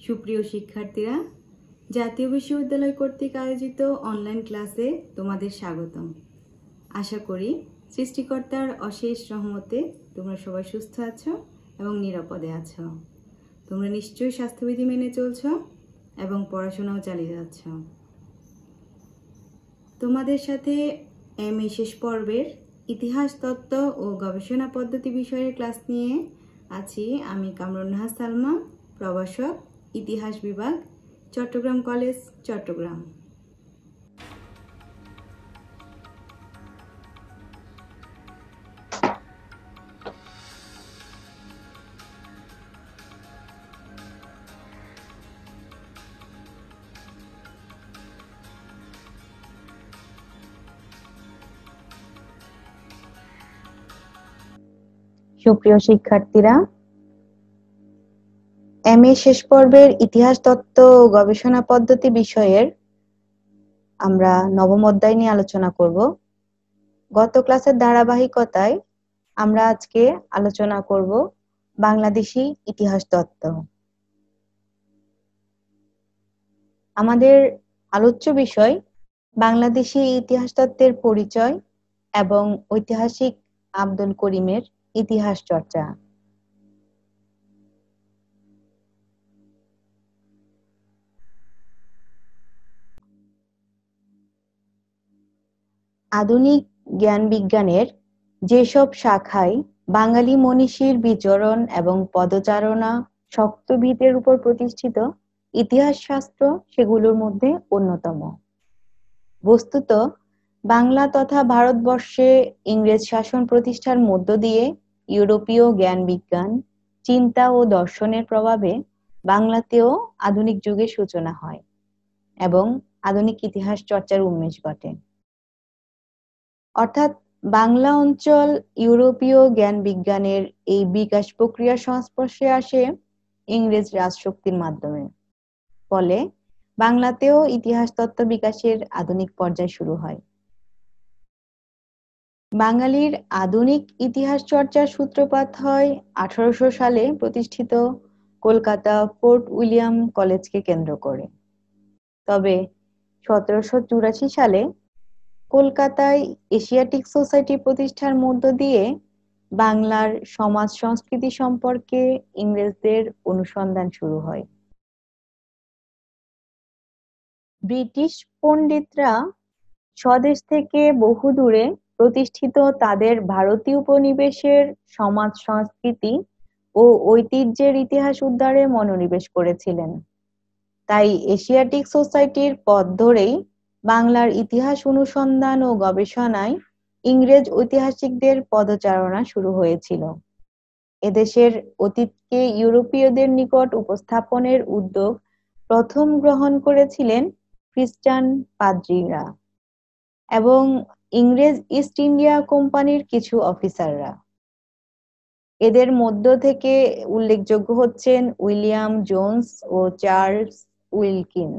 সুপ্রিয় শিক্ষার্থীরা, জাতীয় বিশ্ববিদ্যালয় কর্তৃক আয়োজিত অনলাইন ক্লাসে তোমাদের স্বাগতম। আশা করি সৃষ্টিকর্তার অশেষ রহমতে তোমরা সবাই সুস্থ আছো এবং নিরাপদে আছো। তোমরা নিশ্চয়ই স্বাস্থ্যবিধি মেনে চলছো এবং পড়াশোনাও চালিয়ে যাচ্ছ। তোমাদের সাথে এমএ শেষ পর্বের ইতিহাস তত্ত্ব ও গবেষণা পদ্ধতি বিষয়ের ক্লাস নিয়ে আছি আমি কামরুন নাহার সালমা, প্রভাষক, ইতিহাস বিভাগ, চট্টগ্রাম কলেজ, চট্টগ্রাম। সুপ্রিয় শিক্ষার্থীরা, এমএ শেষ পর্বের ইতিহাস তত্ত্ব ও গবেষণা পদ্ধতি বিষয়ের আমরা নবম অধ্যায় নিয়ে আলোচনা করব। গত ক্লাসের ধারাবাহিকতায় আমরা আজকে আলোচনা করব বাংলাদেশি ইতিহাস তত্ত্ব। আমাদের আলোচ্য বিষয় বাংলাদেশি ইতিহাস তত্ত্বের পরিচয় এবং ঐতিহাসিক আব্দুল করিমের ইতিহাস চর্চা। আধুনিক জ্ঞান বিজ্ঞানের যেসব শাখায় বাঙালি মনীষীর বিচরণ এবং পদচারণা শক্ত ভিতের উপর প্রতিষ্ঠিত, ইতিহাস শাস্ত্র সেগুলোর মধ্যে অন্যতম। বস্তুত বাংলা তথা ভারতবর্ষে ইংরেজ শাসন প্রতিষ্ঠার মধ্য দিয়ে ইউরোপীয় জ্ঞান বিজ্ঞান, চিন্তা ও দর্শনের প্রভাবে বাংলাতেও আধুনিক যুগের সূচনা হয় এবং আধুনিক ইতিহাস চর্চার উন্মেষ ঘটে। অর্থাৎ বাংলা অঞ্চল ইউরোপীয় জ্ঞান বিজ্ঞানের এই বিকাশ প্রক্রিয়ার সংস্পর্শে আসে ইংরেজ রাজশক্তির মাধ্যমে। ফলে বাংলাতেও ইতিহাস তত্ত্ব বিকাশের আধুনিক পর্যায় শুরু হয়। বাঙালির আধুনিক ইতিহাস চর্চার সূত্রপাত হয় 1800 সালে প্রতিষ্ঠিত কলকাতা ফোর্ট উইলিয়াম কলেজকে কেন্দ্র করে। তবে 1784 সালে কলকাতায় এশিয়াটিক সোসাইটি প্রতিষ্ঠার মধ্য দিয়ে বাংলার সমাজ সংস্কৃতি সম্পর্কে ইংরেজদের অনুসন্ধান শুরু হয়। ব্রিটিশ পণ্ডিতরা স্বদেশ থেকে বহু দূরে প্রতিষ্ঠিত তাদের ভারতীয় উপনিবেশের সমাজ সংস্কৃতি ও ঐতিহ্যের ইতিহাস উদ্ধারে মনোনিবেশ করেছিলেন। তাই এশিয়াটিক সোসাইটির পথ ধরেই বাংলার ইতিহাস অনুসন্ধান ও গবেষণায় ইংরেজ ঐতিহাসিকদের পদচারণা শুরু হয়েছিল। এদেশের অতীতকে ইউরোপীয়দের নিকট উপস্থাপনের উদ্যোগ প্রথম গ্রহণ করেছিলেন খ্রিস্টান পাদ্রীরা এবং ইংরেজ ইস্ট ইন্ডিয়া কোম্পানির কিছু অফিসাররা। এদের মধ্য থেকে উল্লেখযোগ্য হচ্ছেন উইলিয়াম জোন্স ও চার্লস উইলকিন।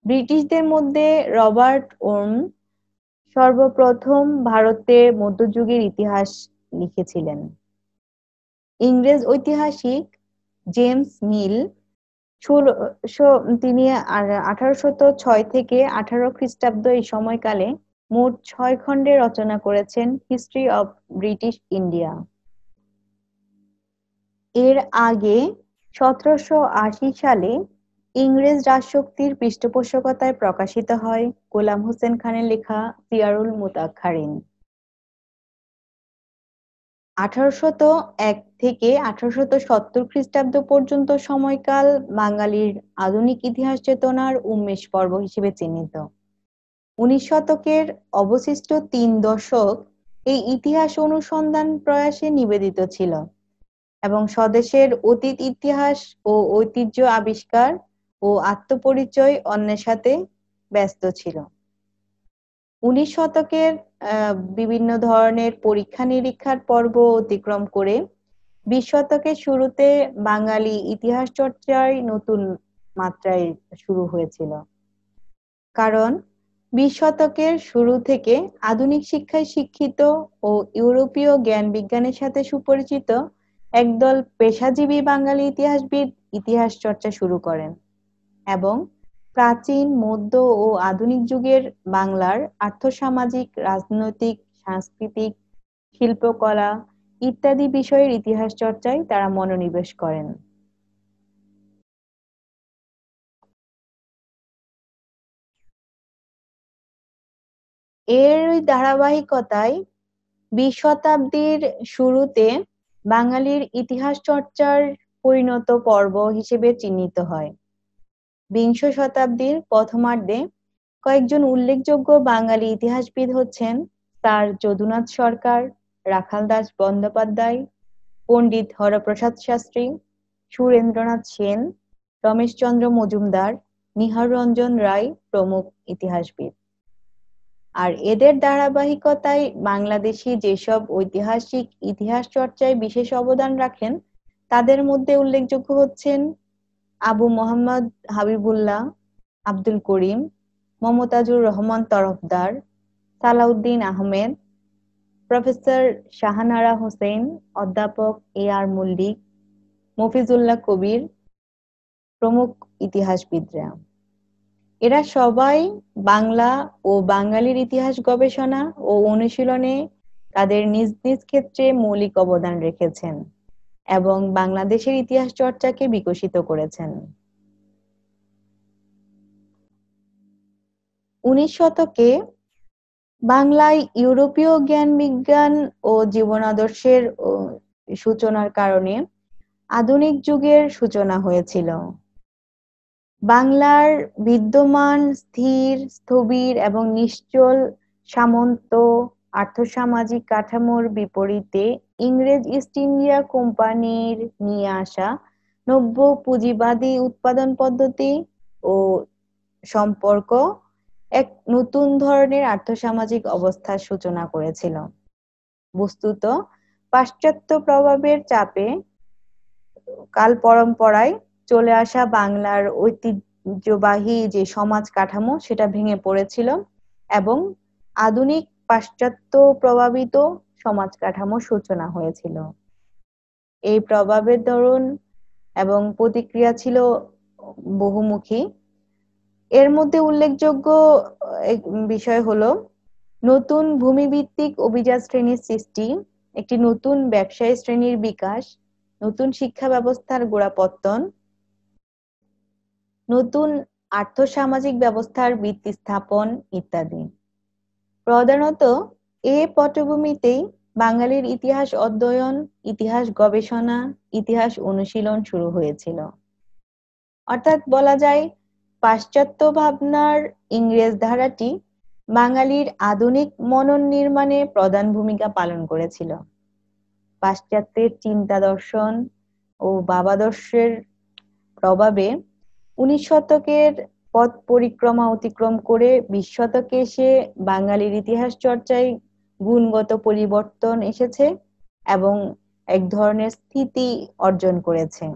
ব্রিটিশদের মধ্যে রবার্ট ওর্ম সর্বপ্রথম ভারতে মধ্যযুগের ইতিহাস লিখেছিলেন। ইংরেজ ঐতিহাসিক জেমস মিল তিনি 1806 থেকে 18 খ্রিস্টাব্দ এই সময়কালে মোট 6 খণ্ডে রচনা করেছেন হিস্ট্রি অফ ব্রিটিশ ইন্ডিয়া। এর আগে 1780 সালে ইংরেজ রাজশক্তির পৃষ্ঠপোষকতায় প্রকাশিত হয় গোলাম হোসেন খানের লেখা সিয়ারুল মুতাখারিন। 1801 থেকে 1870 খ্রিস্টাব্দ পর্যন্ত সময়কাল বাঙালির আধুনিক ইতিহাস চেতনার উন্মেষ পর্ব হিসেবে চিহ্নিত। 19 শতকের অবশিষ্ট 3 দশক এই ইতিহাস অনুসন্ধান প্রয়াসে নিবেদিত ছিল এবং স্বদেশের অতীত ইতিহাস ও ঐতিহ্য আবিষ্কার ও আত্মপরিচয় অন্বেষণে ব্যস্ত ছিল। 19 শতকের বিভিন্ন ধরনের পরীক্ষা নিরীক্ষার পর্ব অতিক্রম করে 20 শতকের শুরুতে বাঙালি ইতিহাস চর্চায় নতুন মাত্রায় শুরু হয়েছিল। কারণ 20 শতকের শুরু থেকে আধুনিক শিক্ষায় শিক্ষিত ও ইউরোপীয় জ্ঞান বিজ্ঞানের সাথে সুপরিচিত একদল পেশাজীবী বাঙালি ইতিহাসবিদ ইতিহাস চর্চা শুরু করেন এবং প্রাচীন, মধ্য ও আধুনিক যুগের বাংলার আর্থসামাজিক, রাজনৈতিক, সাংস্কৃতিক, শিল্পকলা ইত্যাদি বিষয়ের ইতিহাস চর্চায় তারা মনোনিবেশ করেন। এর ধারাবাহিকতায় 20 শতাব্দীর শুরুতে বাঙালির ইতিহাস চর্চার পরিণত পর্ব হিসেবে চিহ্নিত হয়। বিংশ শতাব্দীর প্রথমার্ধে কয়েকজন উল্লেখযোগ্য বাঙালি ইতিহাসবিদ হচ্ছেন স্যার যদুনাথ সরকার, রাখাল দাস বন্দ্যোপাধ্যায়, পণ্ডিত হরপ্রসাদ শাস্ত্রী, সুরেন্দ্রনাথ সেন, রমেশচন্দ্র মজুমদার, নিহার রঞ্জন রায় প্রমুখ ইতিহাসবিদ। আর এদের ধারাবাহিকতায় বাংলাদেশী যেসব ঐতিহাসিক ইতিহাস চর্চায় বিশেষ অবদান রাখেন তাদের মধ্যে উল্লেখযোগ্য হচ্ছেন আবু মোহাম্মদ হাবিবুল্লাহ, আব্দুল করিম, মমতাজুর রহমান তরফদার, সালাউদ্দিন আহমেদ, প্রফেসর শাহানারা হোসেন, অধ্যাপক এ আর মল্লিক, মফিজুল্লাহ কবির প্রমুখ ইতিহাসবিদরা। এরা সবাই বাংলা ও বাঙালির ইতিহাস গবেষণা ও অনুশীলনে তাদের নিজ নিজ ক্ষেত্রে মৌলিক অবদান রেখেছেন এবং বাংলাদেশের ইতিহাস চর্চাকে বিকশিত করেছেন। 19 শতকে বাংলায় ইউরোপীয় জ্ঞান বিজ্ঞান ও জীবনাদর্শের সূচনার কারণে আধুনিক যুগের সূচনা হয়েছিল। বাংলার বিদ্যমান স্থির, স্থবির এবং নিশ্চল সামন্ত আর্থসামাজিক কাঠামোর বিপরীতে ইংরেজ ইস্ট ইন্ডিয়া কোম্পানির নিয়ে আসা নব্য পুঁজিবাদী উৎপাদন পদ্ধতি ও সম্পর্ক এক নতুন ধরনের আর্থসামাজিক অবস্থার সূচনা করেছিল। বস্তুত পাশ্চাত্য প্রভাবের চাপে কাল পরম্পরায় চলে আসা বাংলার ঐতিহ্যবাহী যে সমাজ কাঠামো সেটা ভেঙে পড়েছিল এবং আধুনিক পাশ্চাত্য প্রভাবিত সমাজ কাঠামোর সূচনা হয়েছিল। এই প্রভাবের ধরন এবং প্রতিক্রিয়া ছিল বহুমুখী। এর মধ্যে উল্লেখযোগ্য বিষয় হলো নতুন ভূমিভিত্তিক অভিজাত শ্রেণীর সৃষ্টি, একটি নতুন ব্যবসায়ী শ্রেণীর বিকাশ, নতুন শিক্ষা ব্যবস্থার গোড়াপত্তন, নতুন আর্থসামাজিক ব্যবস্থার ভিত্তি স্থাপন ইত্যাদি। প্রধানত এ পটভূমিতেই বাঙালির ইতিহাস অধ্যয়ন, ইতিহাস গবেষণা, ইতিহাস অনুশীলন শুরু হয়েছিল। অর্থাৎ বলা যায় পাশ্চাত্য ভাবনার ইংরেজ ধারাটি বাঙালির আধুনিক মনন নির্মাণে প্রধান ভূমিকা পালন করেছিল। পাশ্চাত্যের চিন্তা দর্শন ও ভাবাদর্শের প্রভাবে 19 শতকের পথ পরিক্রমা অতিক্রম করে 20 শতকে এসে বাঙালির ইতিহাস চর্চায় গুণগত পরিবর্তন এসেছে এবং এক ধরনের স্থিতি অর্জন করেছে।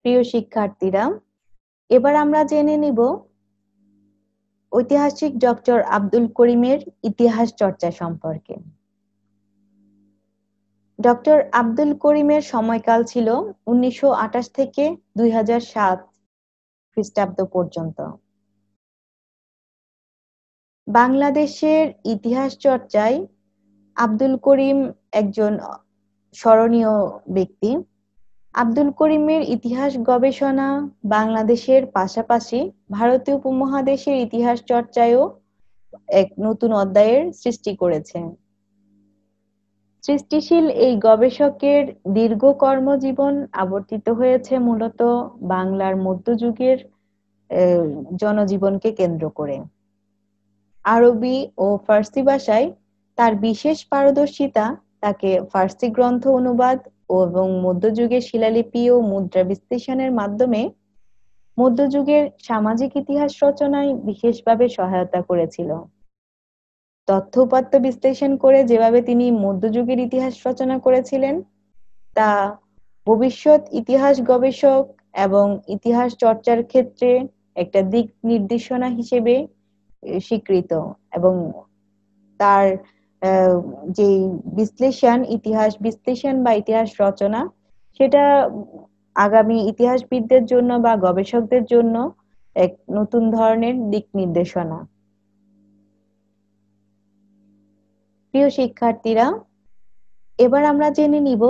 প্রিয় শিক্ষার্থীরা, এবার আমরা জেনে নিব ঐতিহাসিক ডক্টর আব্দুল করিমের ইতিহাস চর্চা সম্পর্কে। ডক্টর আব্দুল করিমের সময়কাল ছিল 1928 থেকে 2007 খ্রিস্টাব্দ পর্যন্ত। বাংলাদেশের ইতিহাস চর্চায় আব্দুল করিম একজন স্মরণীয় ব্যক্তি। আব্দুল করিমের ইতিহাস গবেষণা বাংলাদেশের পাশাপাশি ভারতীয় উপমহাদেশের ইতিহাস চর্চায়ও এক নতুন অধ্যায়ের সৃষ্টি করেছে। সৃষ্টিশীল এই গবেষকের দীর্ঘ কর্মজীবন আবর্তিত হয়েছে মূলত বাংলার মধ্যযুগের জনজীবনকে কেন্দ্র করে। আরবি ও ফার্সি ভাষায় তার বিশেষ পারদর্শিতা তাকে ফার্সি গ্রন্থ অনুবাদ এবং মধ্যযুগের শিলালিপি ও মুদ্রা বিশ্লেষণের মাধ্যমে মধ্যযুগের সামাজিক ইতিহাস রচনায় বিশেষভাবে সহায়তা করেছিল। তথ্য উপাত্ত বিশ্লেষণ করে যেভাবে তিনি মধ্যযুগের ইতিহাস রচনা করেছিলেন তা ভবিষ্যৎ ইতিহাস গবেষক এবং ইতিহাস চর্চার ক্ষেত্রে একটা দিক নির্দেশনা হিসেবে স্বীকৃত এবং তার যে বিশ্লেষণ, ইতিহাস বিশ্লেষণ বা ইতিহাস রচনা, সেটা আগামী ইতিহাসবিদদের জন্য বা গবেষকদের জন্য এক নতুন ধরনের দিক নির্দেশনা। প্রিয় শিক্ষার্থীরা, এবার আমরা জেনে নিব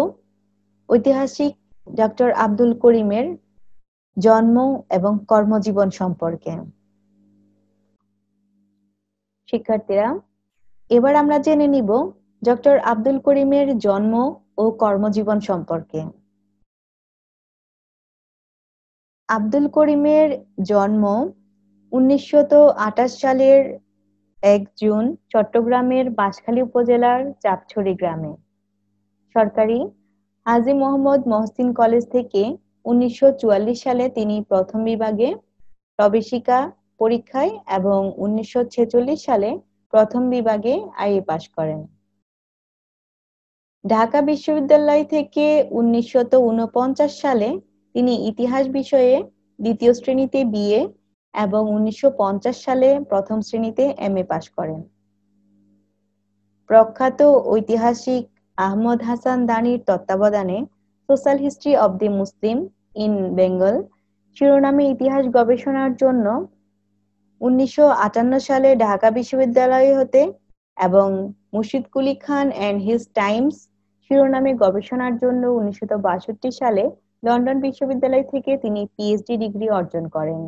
ঐতিহাসিক ডক্টর আব্দুল করিমের জন্ম এবং কর্মজীবন সম্পর্কে। শিক্ষার্থীরা, এবার আমরা জেনে নিব ডক্টর আব্দুল করিমের জন্ম ও কর্মজীবন সম্পর্কে। আব্দুল করিমের জন্ম 1928 সালের 1 জুন চট্টগ্রামের বাঁশখালী উপজেলার চাপছড়ি গ্রামে। সরকারি হাজী মোহাম্মদ মহসিন কলেজ থেকে 1944 সালে তিনি প্রথম বিভাগে প্রবেশিকা পরীক্ষায় এবং 1946 সালে প্রথম বিভাগে আইএ পাশ করেন। ঢাকা বিশ্ববিদ্যালয় থেকে 1949 সালে তিনি ইতিহাস বিষয়ে দ্বিতীয় শ্রেণীতে বিএ এবং 1950 সালে প্রথম শ্রেণীতে এমএ পাশ করেন। প্রখ্যাত ঐতিহাসিক আহমদ হাসান দানির তত্ত্বাবধানে social history of the Muslim in Bengal শিরোনামে ইতিহাস গবেষণার জন্য 1958 সালে ঢাকা বিশ্ববিদ্যালয় হতে এবং মুর্শিদ Quli Khan and his Times শিরোনামে গবেষণার জন্য 1962 সালে লন্ডন বিশ্ববিদ্যালয় থেকে তিনি পিএইচডি ডিগ্রি অর্জন করেন।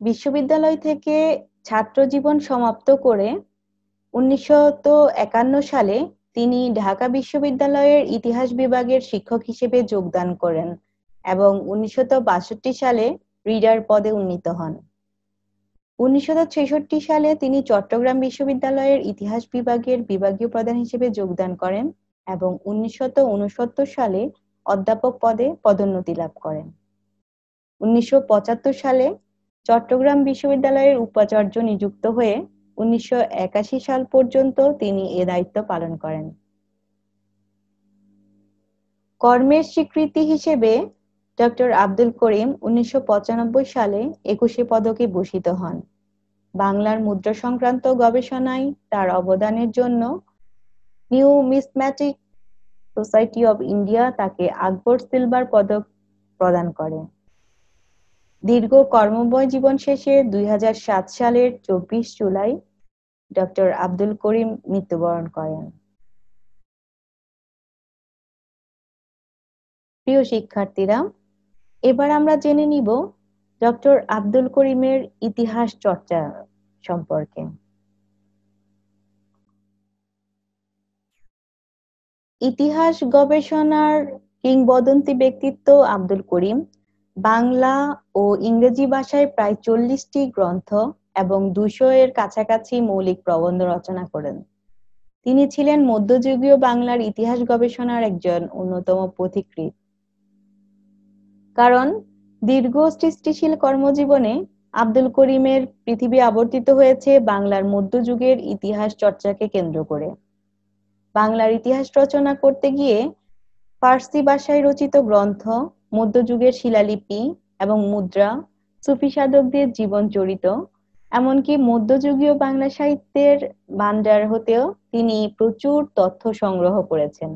বিশ্ববিদ্যালয় থেকে ছাত্র জীবন সমাপ্ত করে 1951 সালে তিনি ঢাকা বিশ্ববিদ্যালয়ের ইতিহাস বিভাগের শিক্ষক হিসেবে যোগদান করেন এবং 1962 সালে রিডার পদে উন্নীত হন। 1966 সালে তিনি চট্টগ্রাম বিশ্ববিদ্যালয়ের ইতিহাস বিভাগের বিভাগীয় প্রধান হিসেবে যোগদান করেন এবং 1969 সালে অধ্যাপক পদে পদোন্নতি লাভ করেন। 1975 সালে চট্টগ্রাম বিশ্ববিদ্যালয়ের উপাচার্য নিযুক্ত হয়ে 1981 সাল পর্যন্ত তিনি এ দায়িত্ব পালন করেন। কর্মের স্বীকৃতি হিসেবে ডক্টর আব্দুল করিম 1995 সালে 21শে পদকে ভূষিত হন। বাংলার মুদ্রা সংক্রান্ত গবেষণায় তার অবদানের জন্য নিউমিসম্যাটিক সোসাইটি অব ইন্ডিয়া তাকে আকবর সিলভার পদক প্রদান করে। দীর্ঘ কর্মময় জীবন শেষে 2007 সালের 24 জুলাই ডক্টর আব্দুল করিম মৃত্যুবরণ করেন। প্রিয় শিক্ষার্থীরা, এবার আমরা জেনে নিব ডক্টর আব্দুল করিমের ইতিহাস চর্চা সম্পর্কে। ইতিহাস গবেষণার কিংবদন্তি ব্যক্তিত্ব আব্দুল করিম বাংলা ও ইংরেজি ভাষায় প্রায় 40টি গ্রন্থ এবং 200 এর কাছাকাছি মৌলিক প্রবন্ধ রচনা করেন। তিনি ছিলেন মধ্যযুগীয় বাংলার ইতিহাস গবেষণার একজন অন্যতম পথিকৃৎ। কারণ দীর্ঘ সৃষ্টিশীল কর্মজীবনে আব্দুল করিমের পৃথিবী আবর্তিত হয়েছে বাংলার মধ্যযুগের ইতিহাস চর্চাকে কেন্দ্র করে। বাংলার ইতিহাস রচনা করতে গিয়ে ফার্সি ভাষায় রচিত গ্রন্থ, মধ্যযুগের শিলালিপি এবং মুদ্রা, সুফি সাধকদের জীবন চরিত, এমনকি মধ্যযুগীয় বাংলা সাহিত্যের ভান্ডার হতেও তিনি প্রচুর তথ্য সংগ্রহ করেছেন।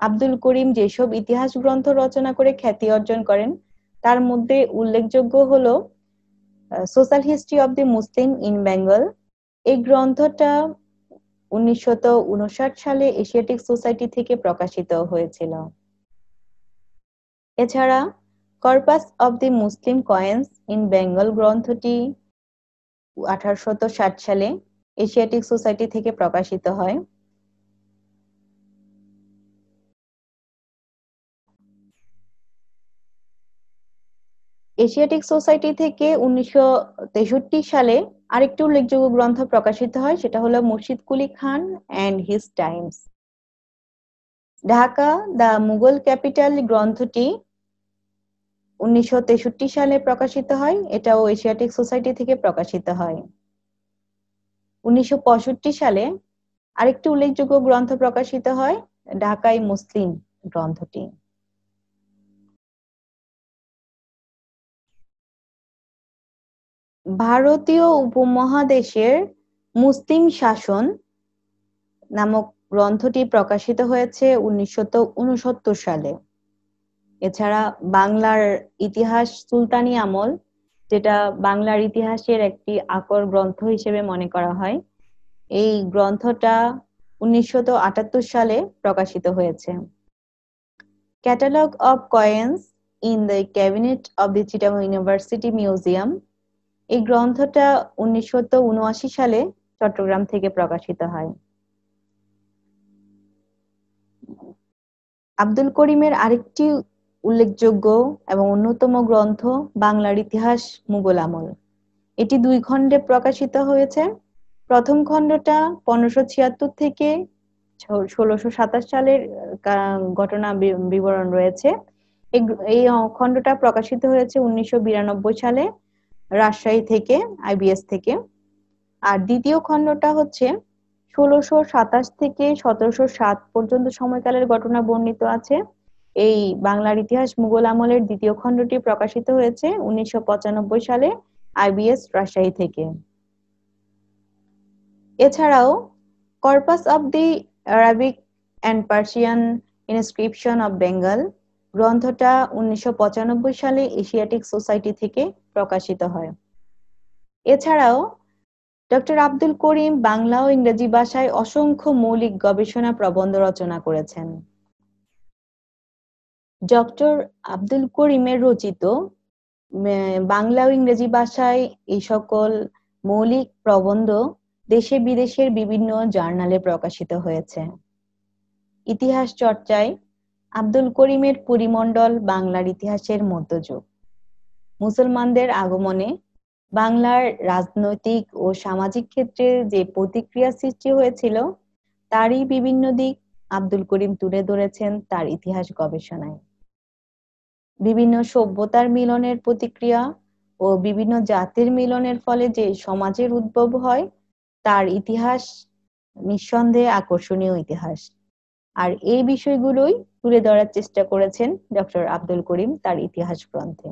আব্দুল করিম যেসব ইতিহাস গ্রন্থ রচনা করে খ্যাতি অর্জন করেন তার মধ্যে উল্লেখযোগ্য হলো social history of the Muslim in Bengal. এই গ্রন্থটা 1959 সালে এশিয়াটিক সোসাইটি থেকে প্রকাশিত হয়েছিল। এছাড়া corpus of the Muslim coins in Bengal গ্রন্থটি 1860 সালে এশিয়াটিক সোসাইটি থেকে প্রকাশিত হয়। এশিয়াটিক সোসাইটি থেকে 1963 সালে আরেকটি উল্লেখযোগ্য গ্রন্থ প্রকাশিত হয়, সেটা হলো Murshid Quli Khan and his times. Dhaka the Mughal capital গ্রন্থটি 1963 সালে প্রকাশিত হয়, এটাও এশিয়াটিক সোসাইটি থেকে প্রকাশিত হয়। 1965 সালে আরেকটি উল্লেখযোগ্য গ্রন্থ প্রকাশিত হয়, ঢাকাই মুসলিম গ্রন্থটি। ভারতীয় উপমহাদেশের মুসলিম শাসন নামক গ্রন্থটি প্রকাশিত হয়েছে 1969 সালে। এছাড়া বাংলার ইতিহাস সুলতানি আমল, যেটা বাংলার ইতিহাসের একটি আকর গ্রন্থ হিসেবে মনে করা হয়, এই গ্রন্থটা 1978 সালে প্রকাশিত হয়েছে। Catalogue of coins in the cabinet of the Chittagong university museum, এই গ্রন্থটা 1979 সালে চট্টগ্রাম থেকে প্রকাশিত হয়। আব্দুল করিমের আরেকটি উল্লেখযোগ্য এবং অন্যতম গ্রন্থ বাংলার ইতিহাস মুঘল আমল। এটি 2 খণ্ডে প্রকাশিত হয়েছে। প্রথম খণ্ডটা 1576 থেকে 1627 সালের ঘটনা বিবরণ রয়েছে। এই খণ্ডটা প্রকাশিত হয়েছে 1992 সালে রাজশাহী থেকে, আইবিএস থেকে। আর দ্বিতীয় খণ্ডটা হচ্ছে 1627 থেকে 1707 পর্যন্ত সময়কালের ঘটনা বর্ণিত আছে। এই বাংলার ইতিহাস মুঘল আমলের দ্বিতীয় খণ্ডটি প্রকাশিত হয়েছে 1995 সালে আইবিএস রাজশাহী থেকে। এছাড়াও corpus of the Arabic and Persian inscription of Bengal গ্রন্থটা 1995 সালে এশিয়াটিক সোসাইটি থেকে প্রকাশিত হয়। এছাড়াও ডক্টর আব্দুল করিম বাংলা ও ইংরেজি ভাষায় অসংখ্য মৌলিক গবেষণা প্রবন্ধ রচনা করেছেন। ডক্টর আব্দুল করিমের রচিত বাংলা ও ইংরেজি ভাষায় এই সকল মৌলিক প্রবন্ধ দেশে বিদেশের বিভিন্ন জার্নালে প্রকাশিত হয়েছে। ইতিহাস চর্চায় আব্দুল করিমের পরিমণ্ডল বাংলার ইতিহাসের মধ্যযুগ, মুসলমানদের আগমনে বাংলার রাজনৈতিক ও সামাজিক ক্ষেত্রে যে প্রতিক্রিয়া সৃষ্টি হয়েছিল তারই বিভিন্ন দিক আব্দুল করিম তুলে ধরেছেন তার ইতিহাস গবেষণায়। বিভিন্ন সভ্যতার মিলনের প্রতিক্রিয়া ও বিভিন্ন জাতির মিলনের ফলে যে সমাজের উদ্ভব হয় তার ইতিহাস নিঃসন্দেহে আকর্ষণীয় ইতিহাস। আর এই বিষয়গুলোই তুলে ধরার চেষ্টা করেছেন ডক্টর আব্দুল করিম তার ইতিহাস গ্রন্থে।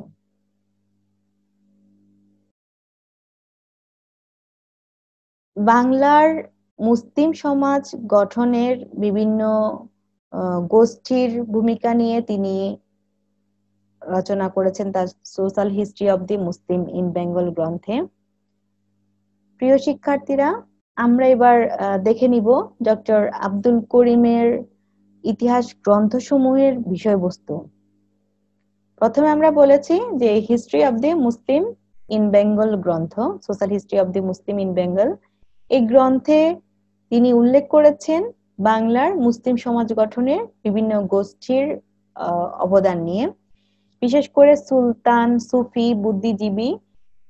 বাংলার মুসলিম সমাজ গঠনের বিভিন্ন গোষ্ঠীর ভূমিকা নিয়ে তিনি রচনা করেছেন তার social history of the Muslim in Bengal গ্রন্থে। প্রিয় শিক্ষার্থীরা, আমরা এবার দেখে নিব ডক্টর আব্দুল করিমের ইতিহাস গ্রন্থসমূহের বিষয়বস্তু। প্রথমে আমরা বলেছি যে history of the Muslim in Bengal গ্রন্থ, social history of the Muslim in Bengal, এই গ্রন্থে তিনি উল্লেখ করেছেন বাংলার মুসলিম সমাজ গঠনের বিভিন্ন গোষ্ঠীর অবদান নিয়ে। বিশেষ করে সুলতান, সুফি, বুদ্ধিজীবী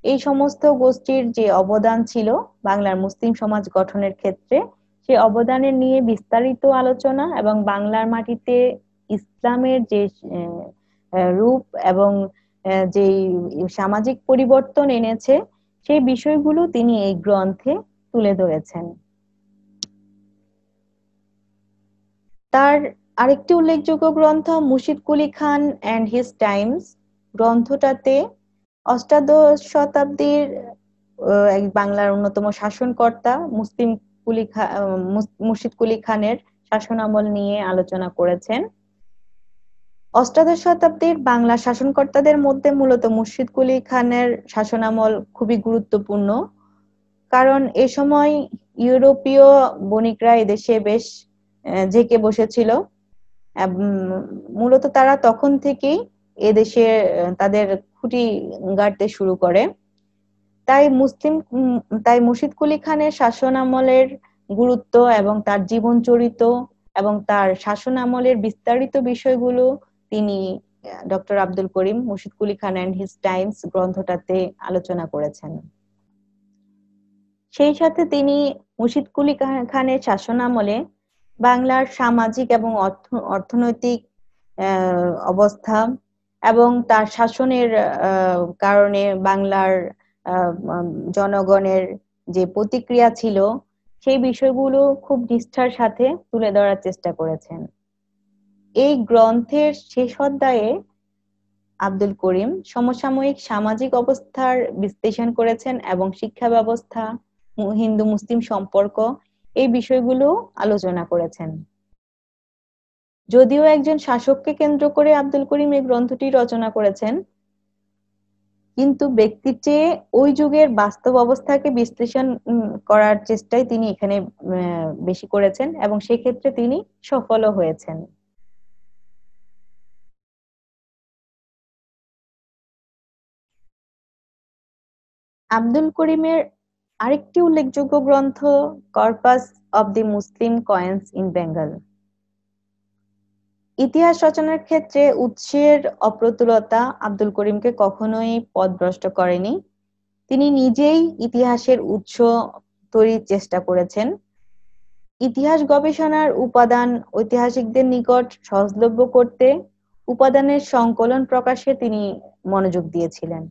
এই সমস্ত গোষ্ঠীর যে অবদান ছিল বাংলার মুসলিম সমাজ গঠনের ক্ষেত্রে, সেই অবদানের নিয়ে বিস্তারিত আলোচনা এবং বাংলার মাটিতে ইসলামের যে রূপ এবং যে সামাজিক পরিবর্তন এনেছে সেই বিষয়গুলো তিনি এই গ্রন্থে তুলে ধরেছেন। তার আরেকটি উল্লেখযোগ্য গ্রন্থ মুর্শিদ Quli Khan and his Times, গ্রন্থটাতে অষ্টাদশ শতাব্দীর বাংলার অন্যতম শাসনকর্তা মুর্শিদ কুলি খানের শাসনামল নিয়ে আলোচনা করেছেন। অষ্টাদশ শতাব্দীর বাংলা শাসনকর্তাদের মধ্যে মূলত মুর্শিদ কুলি খানের শাসনামল খুবই গুরুত্বপূর্ণ, কারণ এ সময় ইউরোপীয় বণিকরা এদেশে বেশ ঝেঁকে বসেছিল। মূলত তারা তখন থেকেই এদেশে তাদের খুঁটি গাড়তে শুরু করে। তাই মুর্শিদ কুলি খানের শাসনামলের গুরুত্ব এবং তার জীবন চরিত এবং তার শাসনামলের বিস্তারিত বিষয়গুলো তিনি ডক্টর আব্দুল করিম মুর্শিদ Quli Khan and his Times গ্রন্থটাতে আলোচনা করেছেন। সেই সাথে তিনি মুর্শিদ কুলি খানের শাসনামলে বাংলার সামাজিক এবং অর্থনৈতিক অবস্থা এবং তার শাসনের কারণে বাংলার জনগণের যে প্রতিক্রিয়া ছিল সেই বিষয়গুলো খুব নিষ্ঠার সাথে তুলে ধরার চেষ্টা করেছেন। এই গ্রন্থের শেষ অধ্যায়ে আব্দুল করিম সমসাময়িক সামাজিক অবস্থার বিশ্লেষণ করেছেন এবং শিক্ষা ব্যবস্থা, হিন্দু মুসলিম সম্পর্ক এই বিষয়গুলো আলোচনা করেছেন। যদিও একজন শাসককে কেন্দ্র করে আব্দুল করিম এই গ্রন্থটি রচনা করেছেন, কিন্তু ব্যক্তির চেয়ে ওই যুগের বাস্তব অবস্থাকে বিশ্লেষণ করার চেষ্টাই তিনি এখানে বেশি করেছেন এবং সেক্ষেত্রে তিনি সফলও হয়েছেন। আব্দুল করিমের আরেকটি উল্লেখযোগ্য গ্রন্থ corpus of the Muslim coins in Bengal. ইতিহাস রচনার ক্ষেত্রে উৎসের অপ্রতুলতা আব্দুল করিমকে কখনোই পথভ্রষ্ট করেনি। তিনি নিজেই ইতিহাসের উৎস তৈরির চেষ্টা করেছেন। ইতিহাস গবেষণার উপাদান ঐতিহাসিকদের নিকট সহজলভ্য করতে উপাদানের সংকলন প্রকাশে তিনি মনোযোগ দিয়েছিলেন।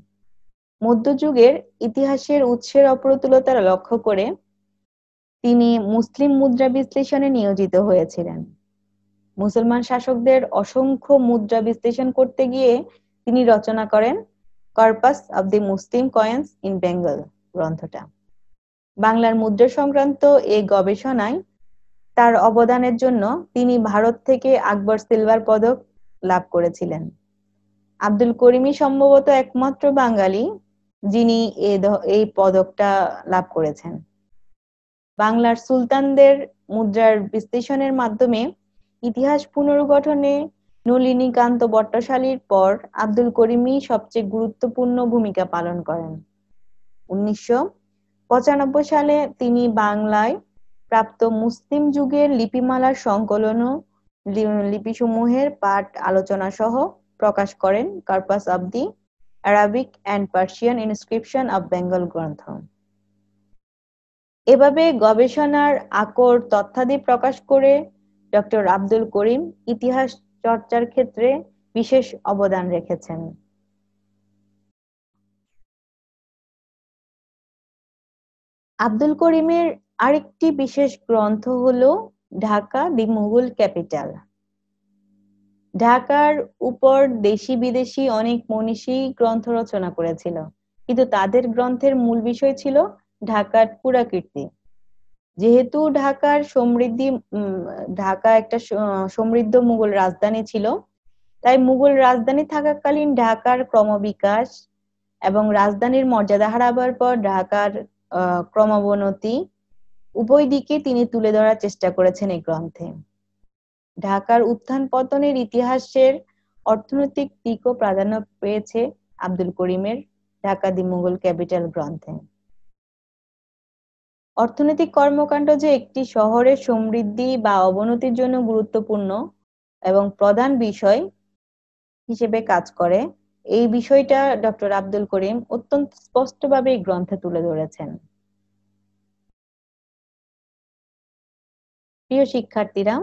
মধ্যযুগের ইতিহাসের উৎসের অপ্রতুলতা লক্ষ্য করে তিনি মুসলিম মুদ্রা বিশ্লেষণে নিয়োজিত হয়েছিলেন। মুসলমান শাসকদের অসংখ্য মুদ্রা বিশ্লেষণ করতে গিয়ে তিনি রচনা করেন corpus of the Muslim coins in Bengal গ্রন্থটা। বাংলার মুদ্রা সংক্রান্ত এই গবেষণায় তার অবদানের জন্য তিনি ভারত থেকে আকবর সিলভার পদক লাভ করেছিলেন। আব্দুল করিমই সম্ভবত একমাত্র বাঙালি যিনি এই পদকটা লাভ করেছেন। বাংলার সুলতানদের মুদ্রার বিশ্লেষণের মাধ্যমে ইতিহাস পুনর্গঠনে নলিনীকান্ত ভট্টশালীর পর আব্দুল করিমই সবচেয়ে গুরুত্বপূর্ণ ভূমিকা পালন করেন। 1995 সালে তিনি বাংলায় প্রাপ্ত মুসলিম যুগের লিপিমালার সংকলন ও লিপিসমূহের পাঠ আলোচনা সহ প্রকাশ করেন corpus of the Arabic and Persian inscription of Bengal গ্রন্থ। এভাবে গবেষণার আকর তথ্যাদি প্রকাশ করে ডক্টর আব্দুল করিম ইতিহাস চর্চার ক্ষেত্রে বিশেষ অবদান রেখেছেন। আব্দুল করিমের আরেকটি বিশেষ গ্রন্থ হলো ঢাকা দি মুঘল ক্যাপিটাল। ঢাকার উপর দেশি বিদেশি অনেক মনীষী গ্রন্থ রচনা করেছিল, কিন্তু তাদের গ্রন্থের মূল বিষয় ছিল ঢাকার পুরাকীর্তি। যেহেতু ঢাকা একটা সমৃদ্ধ মুঘল রাজধানী ছিল, তাই মুঘল রাজধানী থাকাকালীন ঢাকার ক্রমবিকাশ এবং রাজধানীর মর্যাদা হারাবার পর ঢাকার ক্রমাবনতি উভয় দিকে তিনি তুলে ধরার চেষ্টা করেছেন এই গ্রন্থে। ঢাকার উত্থান পতনের ইতিহাসের অর্থনৈতিক দিকও প্রাধান্য পেয়েছে আব্দুল করিমের ঢাকা দি মুঘল ক্যাপিটাল গ্রন্থে। অর্থনৈতিক কর্মকাণ্ড যে একটি শহরের সমৃদ্ধি বা অবনতির জন্য গুরুত্বপূর্ণ এবং প্রধান বিষয় হিসেবে কাজ করে, এই বিষয়টা ডক্টর আব্দুল করিম অত্যন্ত স্পষ্টভাবে এই গ্রন্থে তুলে ধরেছেন। প্রিয় শিক্ষার্থীরা,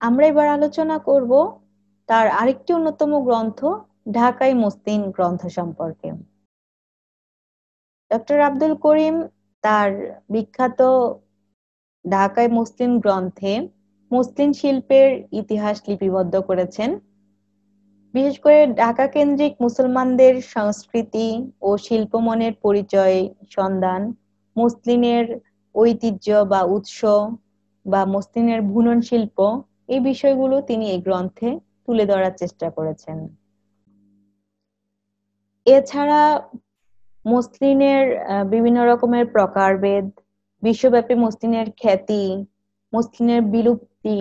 আমরা এবার আলোচনা করব তার আরেকটি অন্যতম গ্রন্থ ঢাকাই মসলিন গ্রন্থ সম্পর্কে। ডক্টর আব্দুল করিম তার বিখ্যাত ঢাকাই মসলিন গ্রন্থে মসলিন শিল্পের ইতিহাস লিপিবদ্ধ করেছেন। বিশেষ করে ঢাকা কেন্দ্রিক মুসলমানদের সংস্কৃতি ও শিল্পমনের পরিচয় সন্ধান, মসলিনের ঐতিহ্য বা উৎস বা মসলিনের বুনন শিল্প, এই বিষয়গুলো তিনি এই গ্রন্থে তুলে ধরার চেষ্টা করেছেন। এছাড়া মসলিনের বিভিন্ন রকমের প্রকারভেদ, বিশ্বব্যাপী মসলিনের খ্যাতি, মসলিনের বিলুপ্তি,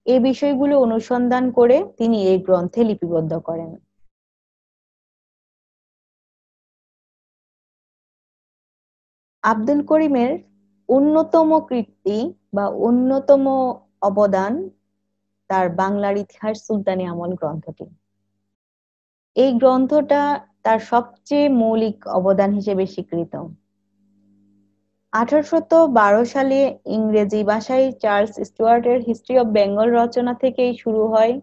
এই বিষয়গুলো অনুসন্ধান করে তিনি এই গ্রন্থে লিপিবদ্ধ করেন। আব্দুল করিমের অন্যতম কীর্তি বা অন্যতম অবদান তার বাংলার ইতিহাস সুলতানি আমল গ্রন্থটি। এই গ্রন্থটা তার সবচেয়ে মৌলিক অবদান হিসেবে স্বীকৃত। 1812 সালে ইংরেজি ভাষায় চার্লস স্টুয়ার্টের হিস্ট্রি অব বেঙ্গল রচনা থেকেই শুরু হয়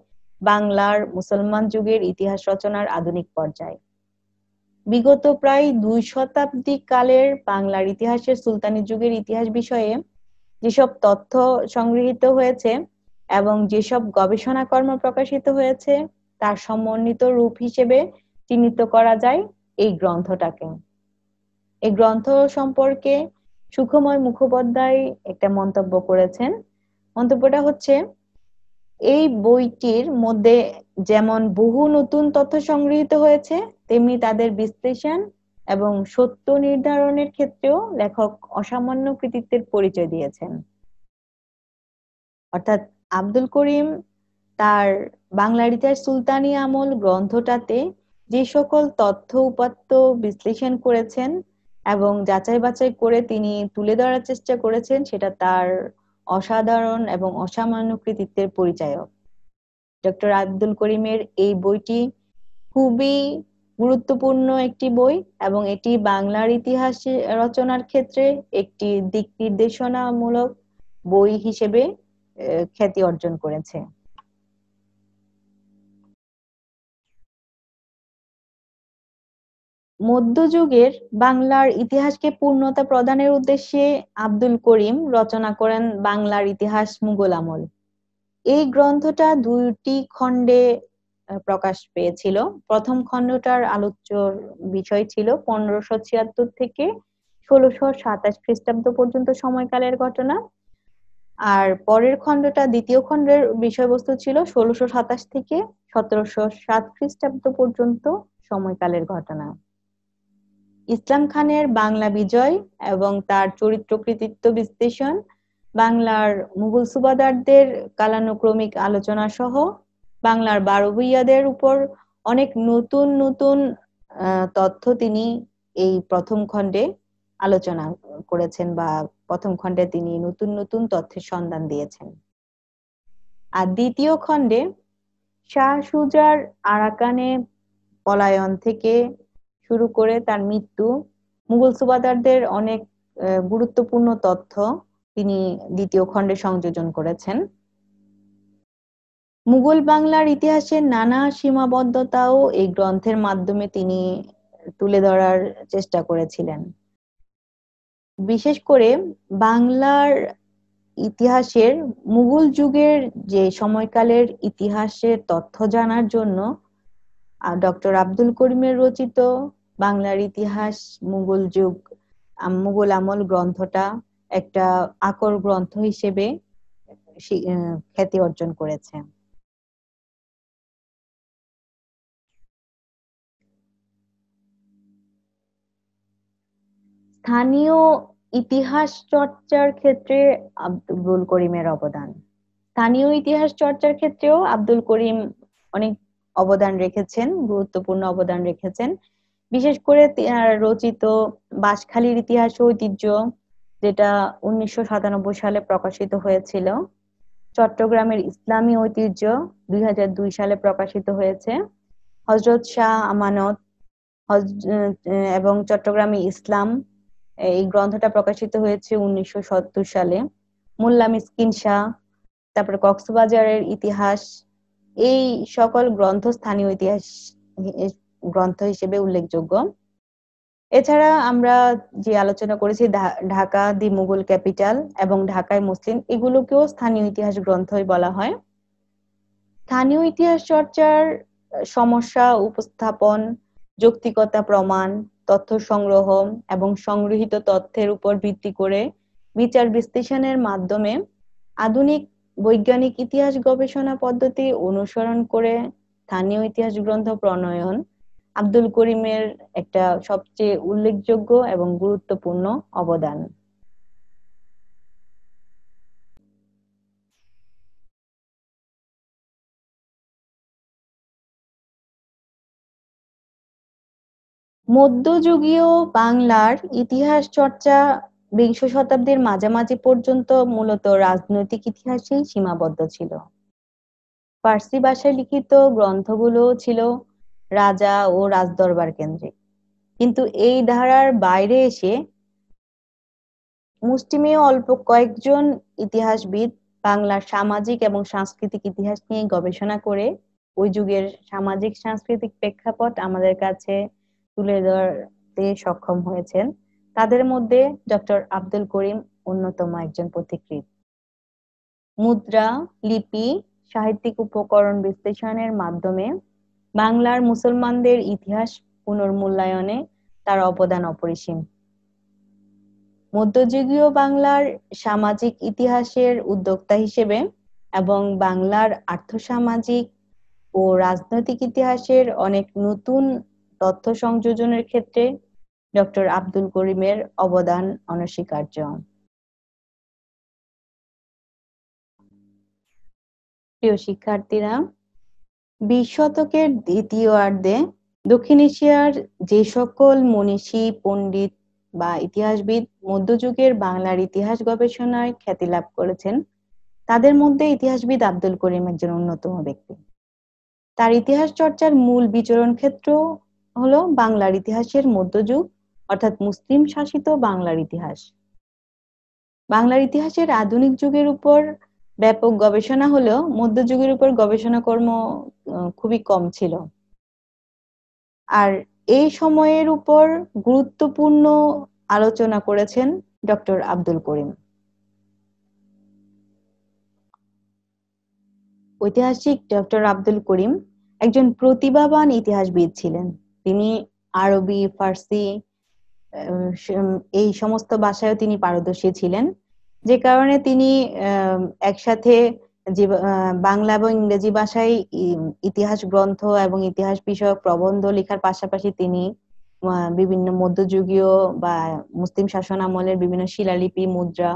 বাংলার মুসলমান যুগের ইতিহাস রচনার আধুনিক পর্যায়। বিগত প্রায় 2 শতাব্দী কালের বাংলার ইতিহাসের সুলতানি যুগের ইতিহাস বিষয়ে যেসব তথ্য সংগৃহীত হয়েছে এবং যেসব গবেষণা কর্ম প্রকাশিত হয়েছে, তার সমন্বিত রূপ হিসেবে চিহ্নিত করা যায় এই গ্রন্থটাকে। এই গ্রন্থ সম্পর্কে সুখময় মুখোপাধ্যায় একটা মন্তব্য করেছেন। মন্তব্যটা হচ্ছে, এই বইটির মধ্যে যেমন বহু নতুন তথ্য সংগৃহীত হয়েছে, তেমনি তাদের বিশ্লেষণ এবং সত্য নির্ধারণের ক্ষেত্রেও লেখক অসামান্য কৃতিত্বের পরিচয় দিয়েছেন। অর্থাৎ আব্দুল করিম তার বাংলার ইতিহাস সুলতানি আমল গ্রন্থটাতে যে সকল তথ্য উপাত্ত বিশ্লেষণ করেছেন এবং যাচাই বাছাই করে তিনি তুলে ধরার চেষ্টা করেছেন, সেটা তার অসাধারণ এবং অসামান্য কৃতিত্বের পরিচায়ক। ডক্টর আব্দুল করিমের এই বইটি খুবই গুরুত্বপূর্ণ একটি বই এবং এটি বাংলার ইতিহাস রচনার ক্ষেত্রে একটি দিক নির্দেশনামূলক বই হিসেবে খ্যাতি অর্জন করেছে। মধ্যযুগের বাংলার ইতিহাসকে পূর্ণতা প্রদানের উদ্দেশ্যে আব্দুল করিম রচনা করেন বাংলার ইতিহাস মুঘল আমল। এই গ্রন্থটা দুইটি খণ্ডে প্রকাশ পেয়েছিল। প্রথম খণ্ডটার আলোচ্য বিষয় ছিল 1576 থেকে 1627 খ্রিস্টাব্দ পর্যন্ত সময়কালের ঘটনা, আর পরের খণ্ডটা, দ্বিতীয় খণ্ডের বিষয়বস্তু ছিল 1627 থেকে 1707 খ্রিস্টাব্দ পর্যন্ত সময়কালের ঘটনা। ইসলাম খানের বাংলা বিজয় এবং তার চরিত্র কৃতিত্ব বিশ্লেষণ, বাংলার মুঘল সুবাদারদের কালানুক্রমিক আলোচনা সহ বাংলার 12 ভূঁইয়াদের উপর অনেক নতুন নতুন তথ্য তিনি এই প্রথম খণ্ডে আলোচনা করেছেন, বা প্রথম খণ্ডে তিনি নতুন নতুন তথ্যের সন্ধান দিয়েছেন। আর দ্বিতীয় খণ্ডে শাহ সুজার আরাকানে পলায়ন থেকে শুরু করে তার মৃত্যু, মুঘল সুবাদারদের অনেক গুরুত্বপূর্ণ তথ্য তিনি দ্বিতীয় খণ্ডে সংযোজন করেছেন। মুঘল বাংলার ইতিহাসের নানা সীমাবদ্ধতাও এই গ্রন্থের মাধ্যমে তিনি তুলে ধরার চেষ্টা করেছিলেন। বিশেষ করে বাংলার ইতিহাসের মুঘল যুগের যে সময়কালের ইতিহাসের তথ্য জানার জন্য ডক্টর আব্দুল করিমের রচিত বাংলার ইতিহাস মুঘল যুগ মুঘল আমল গ্রন্থটা একটা আকর গ্রন্থ হিসেবে খ্যাতি অর্জন করেছে। স্থানীয় ইতিহাস চর্চার ক্ষেত্রে আব্দুল করিমের অবদান। স্থানীয় ইতিহাস চর্চার ক্ষেত্রেও আব্দুল করিম অনেক অবদান রেখেছেন, গুরুত্বপূর্ণ অবদান রেখেছেন। বিশেষ করে রচিত বাঁশখালীর ইতিহাস ও ঐতিহ্য, যেটা 1997 সালে প্রকাশিত হয়েছিল, চট্টগ্রামের ইসলামী ঐতিহ্য 2002 সালে প্রকাশিত হয়েছে, হযরত শাহ আমানত এবং চট্টগ্রামী ইসলাম, এই গ্রন্থটা প্রকাশিত হয়েছে 1970 সালে, মোল্লা মিসকিন শাহ, তারপরে কক্সবাজারের ইতিহাস, এই সকল গ্রন্থ স্থানীয় ইতিহাস গ্রন্থ হিসেবে উল্লেখযোগ্য। এছাড়া আমরা যে আলোচনা করেছি ঢাকা দি মুঘল ক্যাপিটাল এবং ঢাকায় মুসলিম, এগুলোকেও স্থানীয় ইতিহাস গ্রন্থই বলা হয়। স্থানীয় ইতিহাস চর্চার সমস্যা উপস্থাপন, যৌক্তিকতা প্রমাণ, তথ্য সংগ্রহ এবং সংগৃহীত তথ্যের উপর ভিত্তি করে বিচার বিশ্লেষণের মাধ্যমে আধুনিক বৈজ্ঞানিক ইতিহাস গবেষণা পদ্ধতি অনুসরণ করে স্থানীয় ইতিহাস গ্রন্থ প্রণয়ন আব্দুল করিমের একটা সবচেয়ে উল্লেখযোগ্য এবং গুরুত্বপূর্ণ অবদান। মধ্যযুগীয় বাংলার ইতিহাস চর্চা বিংশ শতাব্দীর মাঝামাঝি পর্যন্ত মূলত রাজনৈতিক ইতিহাসেই সীমাবদ্ধ ছিল। ফার্সি ভাষায় লিখিত গ্রন্থগুলো ছিল রাজা ও রাজদরবার কেন্দ্রিক, কিন্তু এই ধারার বাইরে এসে মুষ্টিমেয় অল্প কয়েকজন ইতিহাসবিদ বাংলার সামাজিক এবং সাংস্কৃতিক ইতিহাস নিয়ে গবেষণা করে ওই যুগের সামাজিক সাংস্কৃতিক প্রেক্ষাপট আমাদের কাছে তুলে ধরতে সক্ষম হয়েছেন। তাদের মধ্যে ডক্টর আব্দুল করিম অন্যতম একজন পথিকৃৎ। মুদ্রা, লিপি, সাহিত্যিক উপকরণ বিশ্লেষণের মাধ্যমে বাংলার মুসলমানদের ইতিহাস পুনর্মূল্যায়নে তার অবদান অপরিসীম। মধ্যযুগীয় বাংলার সামাজিক ইতিহাসের উদ্যোক্তা হিসেবে এবং বাংলার আর্থসামাজিক ও রাজনৈতিক ইতিহাসের অনেক নতুন তথ্য সংযোজনের ক্ষেত্রে ডক্টর আব্দুল করিমের অবদান অনস্বীকার্য। প্রিয় শিক্ষার্থীরা, 20 শতকের দ্বিতীয়ার্ধে দক্ষিণ এশিয়ার যে সকল মনীষী, পণ্ডিত বা ইতিহাসবিদ মধ্যযুগের বাংলার ইতিহাস গবেষণায় খ্যাতি লাভ করেছেন, তাদের মধ্যে ইতিহাসবিদ আব্দুল করিম একজন অন্যতম ব্যক্তি। তার ইতিহাস চর্চার মূল বিচরণ ক্ষেত্র হলো বাংলার ইতিহাসের মধ্যযুগ অর্থাৎ মুসলিম শাসিত বাংলার ইতিহাস। বাংলার ইতিহাসের আধুনিক যুগের উপর ব্যাপক গবেষণা হলেও মধ্যযুগের উপর গবেষণা কর্ম খুবই কম ছিল। আর এই সময়ের উপর গুরুত্বপূর্ণ আলোচনা করেছেন ডক্টর আব্দুল করিম। ঐতিহাসিক ডক্টর আব্দুল করিম একজন প্রতিভাবান ইতিহাসবিদ ছিলেন। তিনি আরবি, ফার্সি এই সমস্ত ভাষায়ও তিনি পারদর্শী ছিলেন, যে কারণে তিনি একসাথে যে বাংলা এবং ইংরেজি ভাষায় ইতিহাস গ্রন্থ এবং ইতিহাস বিষয়ক প্রবন্ধ লেখার পাশাপাশি তিনি বিভিন্ন মধ্যযুগীয় বা মুসলিম শাসন আমলের বিভিন্ন শিলালিপি, মুদ্রা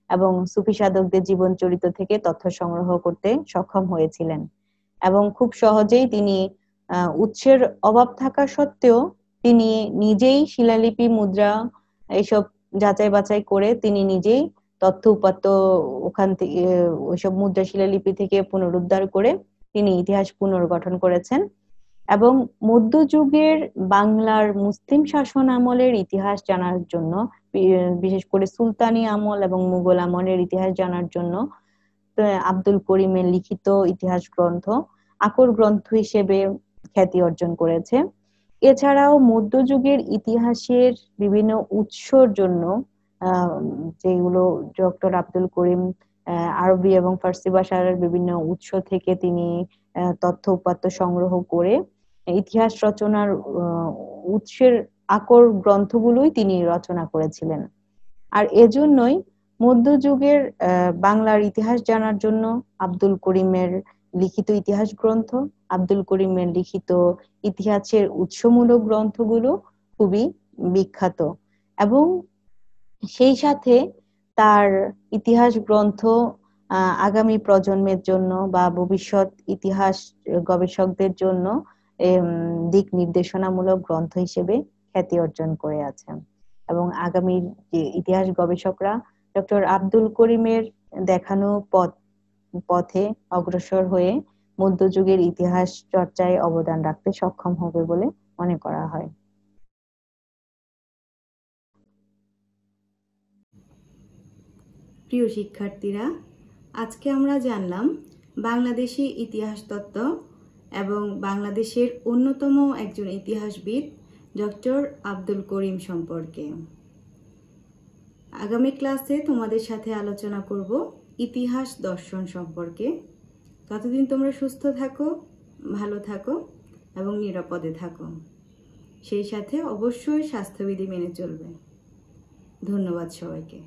এবং সুফি সাধকদের জীবন চরিত্র থেকে তথ্য সংগ্রহ করতে সক্ষম হয়েছিলেন। এবং খুব সহজেই তিনি উৎসের অভাব থাকা সত্ত্বেও তিনি নিজেই শিলালিপি, মুদ্রা এইসব যাচাই বাছাই করে তিনি নিজেই তথ্য উপাত্ত ওখান থেকে ওইসব মুদ্রা শিলালিপি থেকে পুনরুদ্ধার করে তিনি ইতিহাস পুনর্গঠন করেছেন এবং মধ্যযুগের বাংলার মুসলিম শাসন আমলের ইতিহাস জানার জন্য, বিশেষ করে সুলতানি আমল এবং মুঘল আমলের ইতিহাস জানার জন্য আব্দুল করিমের লিখিত ইতিহাস গ্রন্থ আকর গ্রন্থ হিসেবে খ্যাতি অর্জন করেছে। এছাড়াও মধ্যযুগের ইতিহাসের বিভিন্ন উৎসর জন্য যেগুলো ডক্টর আব্দুল করিম আরবি এবং ফার্সি ভাষার বিভিন্ন উৎস থেকে তিনি তথ্য উপাত্ত সংগ্রহ করে ইতিহাস রচনার উৎসের আকর গ্রন্থগুলোই তিনি রচনা করেছিলেন। আর এজন্যই মধ্যযুগের বাংলার ইতিহাস জানার জন্য আব্দুল করিমের লিখিত ইতিহাস গ্রন্থ, আব্দুল করিমের লিখিত ইতিহাসের উৎসমূলক গ্রন্থগুলো খুবই বিখ্যাত। এবং সেই সাথে তার ইতিহাস গ্রন্থ আগামী প্রজন্মের জন্য বা ভবিষ্যৎ ইতিহাস গবেষকদের জন্য দিক নির্দেশনামূলক গ্রন্থ হিসেবে খ্যাতি অর্জন করে আছে। এবং আগামী যে ইতিহাস গবেষকরা ডক্টর আব্দুল করিমের দেখানো পথে অগ্রসর হয়ে মধ্যযুগের ইতিহাস চর্চায় অবদান রাখতে সক্ষম হবে বলে মনে করা হয়। প্রিয় শিক্ষার্থীরা, আজকে আমরা জানলাম বাংলাদেশি ইতিহাস তত্ত্ব এবং বাংলাদেশের অন্যতম একজন ইতিহাসবিদ ডক্টর আব্দুল করিম সম্পর্কে। আগামী ক্লাসে তোমাদের সাথে আলোচনা করব ইতিহাস দর্শন সম্পর্কে। ততদিন তোমরা সুস্থ থাকো, ভালো থাকো এবং নিরাপদে থাকো। সেই সাথে অবশ্যই স্বাস্থ্যবিধি মেনে চলবে। ধন্যবাদ সবাইকে।